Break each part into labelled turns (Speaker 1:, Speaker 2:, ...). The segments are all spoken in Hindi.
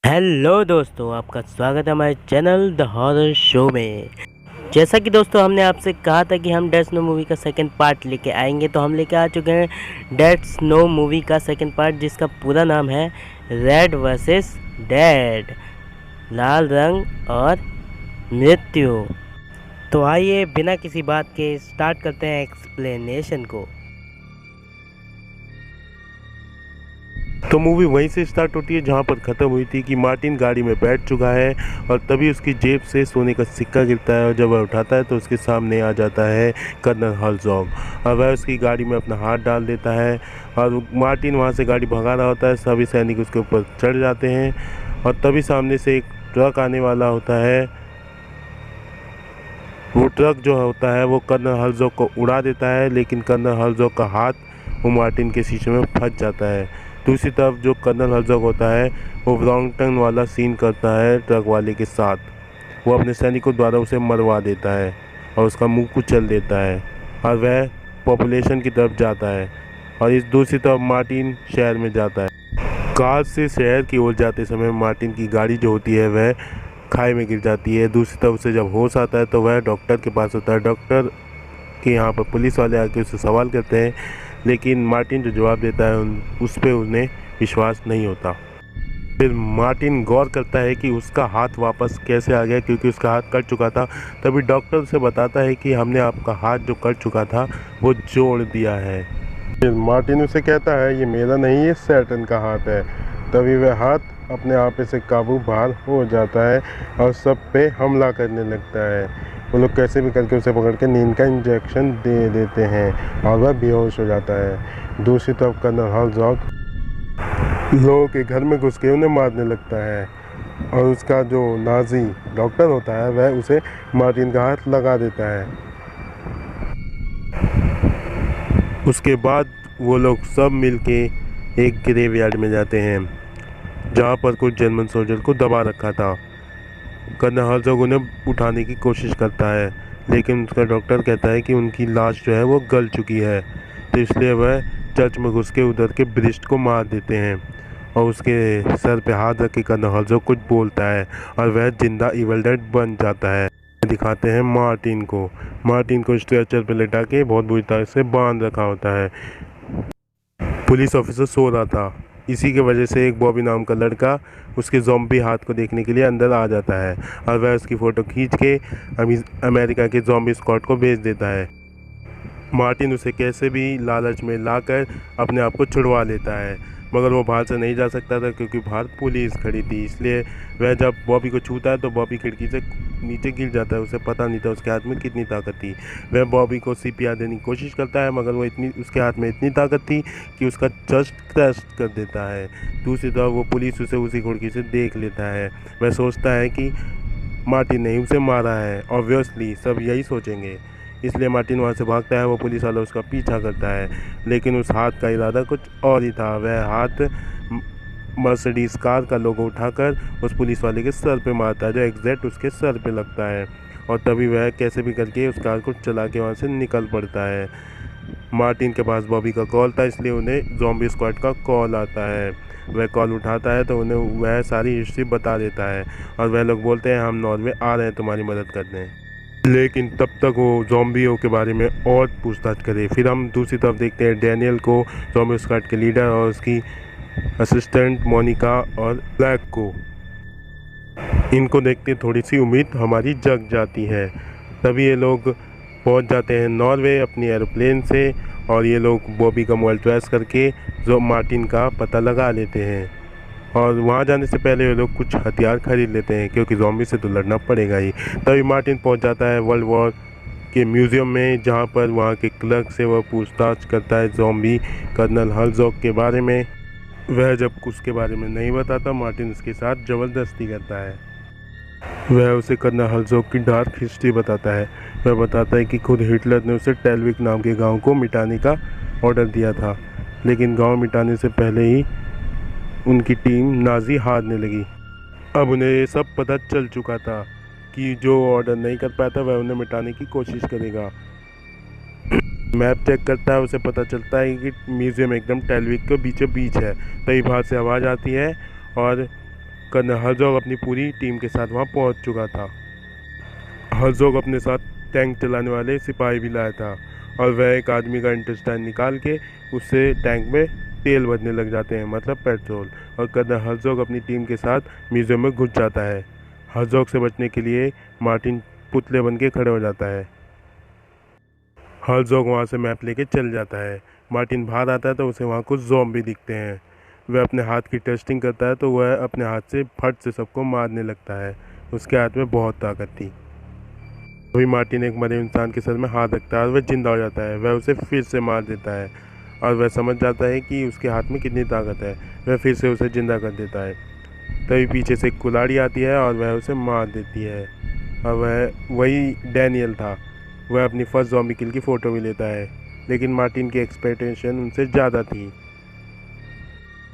Speaker 1: हेलो दोस्तों, आपका स्वागत है हमारे चैनल द हॉरर शो में। जैसा कि दोस्तों हमने आपसे कहा था कि हम डेथ स्नो मूवी का सेकंड पार्ट लेके आएंगे, तो हम लेके आ चुके हैं डेथ स्नो मूवी का सेकंड पार्ट, जिसका पूरा नाम है रेड वर्सेस डेड, लाल रंग और मृत्यु। तो आइए बिना किसी बात के स्टार्ट करते हैं एक्सप्लेनेशन को।
Speaker 2: तो मूवी वहीं से स्टार्ट होती है जहां पर ख़त्म हुई थी कि मार्टिन गाड़ी में बैठ चुका है और तभी उसकी जेब से सोने का सिक्का गिरता है और जब वह उठाता है तो उसके सामने आ जाता है कर्नल हर्ज़ॉग और वह उसकी गाड़ी में अपना हाथ डाल देता है और मार्टिन वहां से गाड़ी भगा रहा होता है। सभी सैनिक उसके ऊपर चढ़ जाते हैं और तभी सामने से एक ट्रक आने वाला होता है। वो ट्रक जो होता है वो कर्नल हर्ज़ॉग को उड़ा देता है, लेकिन कर्नल हर्ज़ॉग का हाथ वो मार्टिन के शीशे में फंस जाता है। दूसरी तरफ जो कर्नल हर्ज़ॉग होता है वो रॉन्ग टर्न वाला सीन करता है ट्रक वाले के साथ। वो अपने सैनिकों द्वारा उसे मरवा देता है और उसका मुंह कुचल देता है और वह पॉपुलेशन की तरफ जाता है और इस दूसरी तरफ मार्टिन शहर में जाता है। कार से शहर की ओर जाते समय मार्टिन की गाड़ी जो होती है वह खाई में गिर जाती है। दूसरी तरफ से जब होश आता है तो वह डॉक्टर के पास होता है। डॉक्टर के यहाँ पर पुलिस वाले आके उससे सवाल करते हैं, लेकिन मार्टिन जो जवाब देता है उस पर उन्हें विश्वास नहीं होता। फिर मार्टिन गौर करता है कि उसका हाथ वापस कैसे आ गया, क्योंकि उसका हाथ कट चुका था। तभी डॉक्टर उसे बताता है कि हमने आपका हाथ जो कट चुका था वो जोड़ दिया है। फिर मार्टिन उसे कहता है ये मेरा नहीं, ये सैटर्न का हाथ है। तभी वह हाथ अपने आप से काबू बाहर हो जाता है और सब पे हमला करने लगता है। वो लोग कैसे भी करके उसे पकड़ के नींद का इंजेक्शन दे देते हैं और वह बेहोश हो जाता है। दूसरी तरफ कर्नल हर्ज़ॉग लोगों के घर में घुस के उन्हें मारने लगता है और उसका जो नाजी डॉक्टर होता है वह उसे मार्टिन का हाथ लगा देता है। उसके बाद वो लोग सब मिलके एक ग्रेवयार्ड में जाते हैं जहाँ पर कुछ जर्मन सोल्जर को दबा रखा था। कर्नल हर्ज़ॉग उन्हें उठाने की कोशिश करता है, लेकिन उसका डॉक्टर कहता है कि उनकी लाश जो है वो गल चुकी है, तो इसलिए वह चर्च में घुस के उधर के ब्रिस्ट को मार देते हैं और उसके सर पे हाथ रख के कर्नल हर्ज़ॉग कुछ बोलता है और वह जिंदा इविल डेड बन जाता है। दिखाते हैं मार्टिन को स्ट्रेचर पे लेटा के बहुत बुरी तरह से बांध रखा होता है। पुलिस ऑफिसर सो रहा था। इसी के वजह से एक बॉबी नाम का लड़का उसके ज़ॉम्बी हाथ को देखने के लिए अंदर आ जाता है और वह उसकी फ़ोटो खींच के अमेरिका के ज़ॉम्बी स्क्वाड को भेज देता है। मार्टिन उसे कैसे भी लालच में लाकर अपने आप को छुड़वा लेता है, मगर वो बाहर से नहीं जा सकता था क्योंकि बाहर पुलिस खड़ी थी। इसलिए वह जब बॉबी को छूता है तो बॉबी खिड़की से नीचे गिर जाता है। उसे पता नहीं था उसके हाथ में कितनी ताकत थी। वह बॉबी को सीपीआर देने की कोशिश करता है, मगर उसके हाथ में इतनी ताकत थी कि उसका चेस्ट क्रश कर देता है। दूसरी तरफ वो पुलिस उसे उसी खिड़की से देख लेता है। वह सोचता है कि मार्टिन ने उसे मारा है, ऑब्वियसली सब यही सोचेंगे, इसलिए मार्टिन वहाँ से भागता है। वो पुलिस वाला उसका पीछा करता है, लेकिन उस हाथ का इरादा कुछ और ही था। वह हाथ मर्सिडीज कार का लोगो उठाकर उस पुलिस वाले के सर पे मारता है, जो एग्जैक्ट उसके सर पे लगता है और तभी वह कैसे भी करके उस कार को चला के वहाँ से निकल पड़ता है। मार्टिन के पास बॉबी का कॉल था, इसलिए उन्हें ज़ॉम्बी स्क्वाड का कॉल आता है। वह कॉल उठाता है तो उन्हें वह सारी हिस्ट्री बता देता है और वह लोग बोलते हैं हम नॉर्वे आ रहे हैं तुम्हारी मदद करने। लेकिन तब तक वो ज़ॉम्बियों के बारे में और पूछताछ करे। फिर हम दूसरी तरफ देखते हैं डैनियल को, ज़ॉम्बी स्क्वाड के लीडर, और उसकी असिस्टेंट मोनिका और ब्लैक को। इनको देखते थोड़ी सी उम्मीद हमारी जग जाती है। तभी ये लोग पहुंच जाते हैं नॉर्वे अपनी एरोप्लेन से और ये लोग बॉबी का मोबाइल ट्रेस करके जो मार्टिन का पता लगा लेते हैं और वहाँ जाने से पहले ये लोग कुछ हथियार खरीद लेते हैं क्योंकि ज़ॉम्बी से तो लड़ना पड़ेगा ही। तभी मार्टिन पहुँच जाता है वर्ल्ड वॉर के म्यूज़ियम में, जहाँ पर वहाँ के क्लर्क से वह पूछताछ करता है ज़ॉम्बी कर्नल हर्ज़ॉग के बारे में। वह जब उसके बारे में नहीं बताता, मार्टिन उसके साथ ज़बरदस्ती करता है। वह उसे कर्नल हर्ज़ॉग की डार्क हिस्ट्री बताता है। वह बताता है कि खुद हिटलर ने उसे टेल्विक नाम के गाँव को मिटाने का ऑर्डर दिया था, लेकिन गाँव मिटाने से पहले ही उनकी टीम नाजी हारने लगी। अब उन्हें ये सब पता चल चुका था कि जो ऑर्डर नहीं कर पाया था वह उन्हें मिटाने की कोशिश करेगा। मैप चेक करता है, उसे पता चलता है कि म्यूज़ियम एकदम टेल्विक के बीचों बीच है। तभी बाहर से आवाज़ आती है और कर्नल हर्जोग अपनी पूरी टीम के साथ वहाँ पहुँच चुका था। हर्जोग अपने साथ टैंक चलाने वाले सिपाही भी लाया था और वह एक आदमी का इंटेस्टाइन निकाल के उससे टैंक में तेल भरने लग जाते हैं, मतलब पेट्रोल। और कर्नल हर्जोग अपनी टीम के साथ म्यूजियम में घुस जाता है। हर्जोग से बचने के लिए मार्टिन पुतले बन के खड़े हो जाता है। हर्जोग वहाँ से मैप लेके चल जाता है। मार्टिन बाहर आता है तो उसे वहाँ कुछ ज़ॉम्बी दिखते हैं। वह अपने हाथ की टेस्टिंग करता है तो वह अपने हाथ से फट से सबको मारने लगता है। उसके हाथ में बहुत ताकत थी। अभी मार्टिन एक मरे इंसान के सर में हाथ रखता है और वह जिंदा हो जाता है। वह उसे फिर से मार देता है और वह समझ जाता है कि उसके हाथ में कितनी ताकत है। वह फिर से उसे जिंदा कर देता है। तभी पीछे से एक कुल्हाड़ी आती है और वह उसे मार देती है। और वह वही डैनियल था। वह अपनी फर्स्ट ज़ॉम्बी किल की फ़ोटो भी लेता है, लेकिन मार्टिन की एक्सपेक्टेशन उनसे ज़्यादा थी।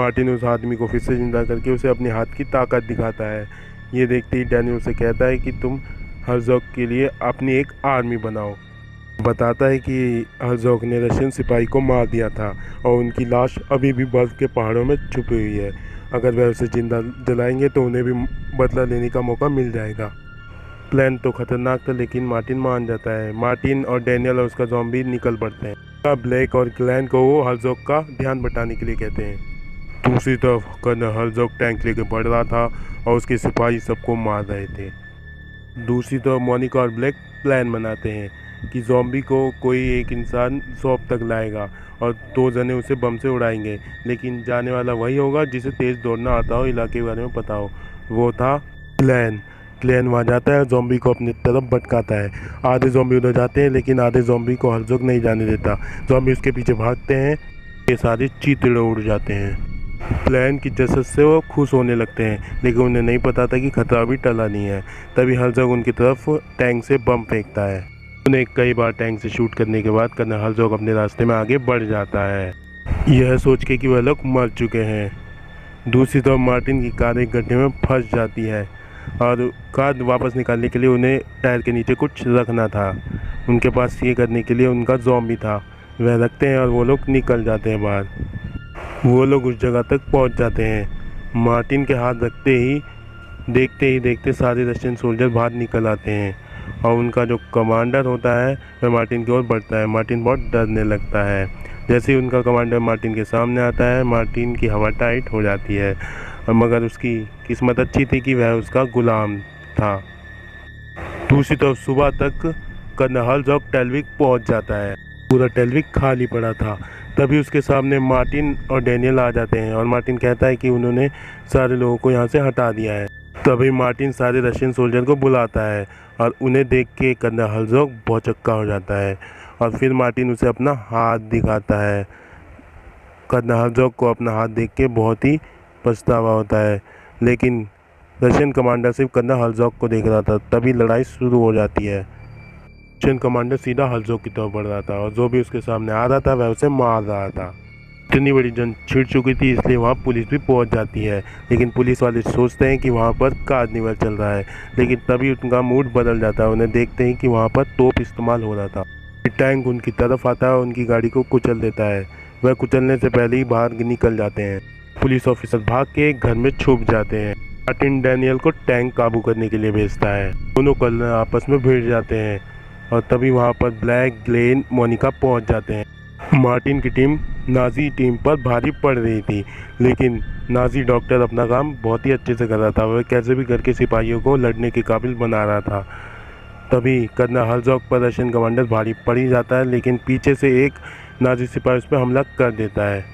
Speaker 2: मार्टिन उस आदमी को फिर से जिंदा करके उसे अपने हाथ की ताकत दिखाता है। ये देखते ही डैनियल उसे कहता है कि तुम हर्जोग के लिए अपनी एक आर्मी बनाओ। बताता है कि हर्जोग ने रशियन सिपाही को मार दिया था और उनकी लाश अभी भी बर्फ़ के पहाड़ों में छुपी हुई है। अगर वह उसे जिंदा जलाएंगे तो उन्हें भी बदला लेने का मौका मिल जाएगा। प्लान तो खतरनाक था, लेकिन मार्टिन मान जाता है। मार्टिन और डैनियल और उसका ज़ॉम्बी निकल पड़ते हैं। ब्लैक और ग्लैन को वो हर्जोग का ध्यान बटाने के लिए कहते हैं। दूसरी तरफ कर्नल हर्जोग टैंक लेके बढ़ रहा था और उसके सिपाही सबको मार रहे थे। दूसरी तरफ मोनिका और ब्लैक प्लान बनाते हैं कि ज़ॉम्बी को कोई एक इंसान शॉप तक लाएगा और 2 जने उसे बम से उड़ाएंगे, लेकिन जाने वाला वही होगा जिसे तेज़ दौड़ना आता हो, इलाके के बारे में पता हो। वो था क्लैन वहाँ जाता है, ज़ॉम्बी को अपनी तरफ भटकाता है। आधे ज़ॉम्बी उधर जाते हैं, लेकिन आधे ज़ॉम्बी को हर्जोग नहीं जाने देता। ज़ॉम्बी उसके पीछे भागते हैं। ये सारे चीतड़े उड़ जाते हैं। प्लान की जसत से वो खुश होने लगते हैं, लेकिन उन्हें नहीं पता था कि खतरा अभी टला नहीं है। तभी हर्जोग उनकी तरफ टैंक से बम फेंकता है। उन्हें कई बार टैंक से शूट करने के बाद कर्नल हर्जोग अपने रास्ते में आगे बढ़ जाता है, यह सोच के कि वह लोग मर चुके हैं। दूसरी तरफ मार्टिन की कार एक गड्ढे में फंस जाती है और कार वापस निकालने के लिए उन्हें टायर के नीचे कुछ रखना था। उनके पास ये करने के लिए उनका ज़ॉम्बी था। वह रखते हैं और वो लोग निकल जाते हैं बाहर। वो लोग उस जगह तक पहुंच जाते हैं। मार्टिन के हाथ रखते ही देखते सारे रशियन सोल्जर बाहर निकल आते हैं और उनका जो कमांडर होता है वह मार्टिन की ओर बढ़ता है। मार्टिन बहुत डरने लगता है। जैसे ही उनका कमांडर मार्टिन के सामने आता है, मार्टिन की हवा टाइट हो जाती है, मगर उसकी किस्मत अच्छी थी कि वह उसका गुलाम था। दूसरी तरफ सुबह तक कर्नल हर्जोग टेलविक पहुंच जाता है। पूरा टेलविक खाली पड़ा था। तभी उसके सामने मार्टिन और डैनियल आ जाते हैं और मार्टिन कहता है कि उन्होंने सारे लोगों को यहाँ से हटा दिया है। तभी मार्टिन सारे रशियन सोल्जर को बुलाता है और उन्हें देख के कर्नल हर्जोग भौचक्का हो जाता है और फिर मार्टिन उसे अपना हाथ दिखाता है। कर्नल हर्जोग को अपना हाथ देख के बहुत ही पछतावा होता है, लेकिन रशियन कमांडर सिर्फ कर्नल हर्जोग को देख रहा था। तभी लड़ाई शुरू हो जाती है। रशियन कमांडर सीधा हर्जोग की तरफ बढ़ रहा था और जो भी उसके सामने आ रहा था वह उसे मार रहा था। इतनी बड़ी जंग छिड़ चुकी थी, इसलिए वहाँ पुलिस भी पहुँच जाती है, लेकिन पुलिस वाले सोचते हैं कि वहाँ पर कार्निवल चल रहा है। लेकिन तभी उनका मूड बदल जाता है। उन्हें देखते हैं कि वहाँ पर तोप इस्तेमाल हो रहा था। टैंक उनकी तरफ आता है और उनकी गाड़ी को कुचल देता है। वह कुचलने से पहले ही बाहर निकल जाते हैं। पुलिस ऑफिसर भाग के एक घर में छुप जाते हैं। मार्टिन डैनियल को टैंक काबू करने के लिए भेजता है। दोनों कर्नल आपस में भिड़ जाते हैं और तभी वहाँ पर ब्लैक, ग्लेन, मोनिका पहुँच जाते हैं। मार्टिन की टीम नाजी टीम पर भारी पड़ रही थी, लेकिन नाजी डॉक्टर अपना काम बहुत ही अच्छे से कर रहा था। वह कैसे भी करके सिपाहियों को लड़ने के काबिल बना रहा था। तभी कर्नल हर्जोग पर रशियन कमांडर भारी पड़ ही जाता है, लेकिन पीछे से एक नाजी सिपाही उस पर हमला कर देता है।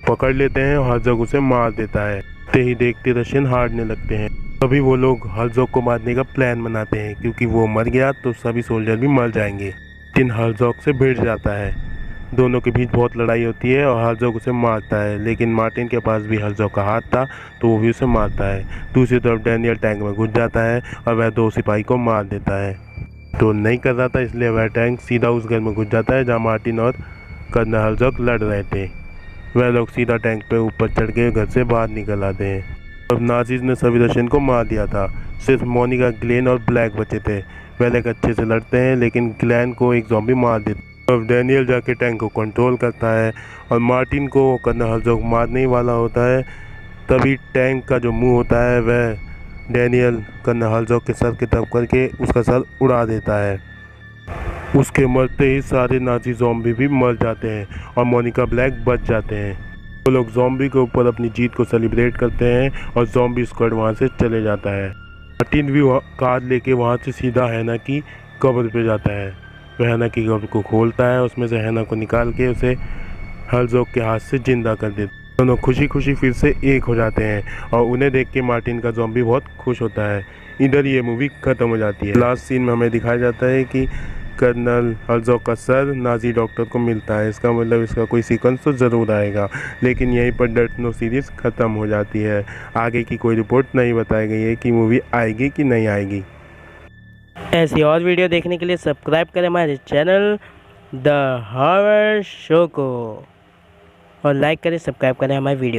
Speaker 2: पकड़ लेते हैं और हर्जोग उसे मार देता है। देखते रशियन हारने लगते हैं। तभी वो लोग हर्जोग को मारने का प्लान बनाते हैं, क्योंकि वो मर गया तो सभी सोल्जर भी मर जाएंगे। लेकिन हर्जोग से भिड़ जाता है। दोनों के बीच बहुत लड़ाई होती है और हर्जोग उसे मारता है, लेकिन मार्टिन के पास भी हर्जोग का हाथ था तो वो भी उसे मारता है। दूसरी तरफ डैनियल टैंक में घुस जाता है और वह 2 सिपाही को मार देता है। तो नहीं कर रहा था, इसलिए वह टैंक सीधा उस घर में घुस जाता है जहाँ मार्टिन और कर्नल हर्जोग लड़ रहे थे। वह लोग सीधा टैंक पे ऊपर चढ़ के घर से बाहर निकल आते हैं। अब नाजीज ने सभी रशियन को मार दिया था। सिर्फ मोनिका, ग्लेन और ब्लैक बचे थे। वह लोग अच्छे से लड़ते हैं, लेकिन ग्लेन को एक ज़ॉम्बी मार देता है। अब डैनियल जाके टैंक को कंट्रोल करता है और मार्टिन को कर्नल हर्जोग मारने ही वाला होता है। तभी टैंक का जो मुंह होता है वह डैनियल कर्नल हर्जॉग के सर की तरफ करके उसका सर उड़ा देता है। उसके मरते ही सारे नाजी ज़ॉम्बी भी मर जाते हैं और मोनिका ब्लैक बच जाते हैं। वो लोग ज़ॉम्बी के ऊपर अपनी जीत को सेलिब्रेट करते हैं और ज़ॉम्बी स्क्वाड वहाँ से चले जाता है। मार्टिन भी कार लेके वहाँ से सीधा हैना की कब्र पे जाता है। वह हैना की कब्र को खोलता है, उसमें से हैना को निकाल के उसे हर्जॉग के हाथ से जिंदा कर देता है। दोनों खुशी खुशी फिर से एक हो जाते हैं और उन्हें देख के मार्टिन का ज़ॉम्बी बहुत खुश होता है। इधर ये मूवी ख़त्म हो जाती है। लास्ट सीन में हमें दिखाया जाता है कि कर्नल हर्जॉग का सर नाजी डॉक्टर को मिलता है। इसका मतलब इसका कोई सीक्वेंस तो ज़रूर आएगा, लेकिन यहीं पर डेथ नोट सीरीज़ ख़त्म हो जाती है। आगे की कोई रिपोर्ट नहीं बताई गई है कि मूवी आएगी कि नहीं आएगी।
Speaker 1: ऐसी और वीडियो देखने के लिए सब्सक्राइब करें हमारे चैनल द हॉरर शो को और लाइक करें, सब्सक्राइब करें हमारे वीडियो।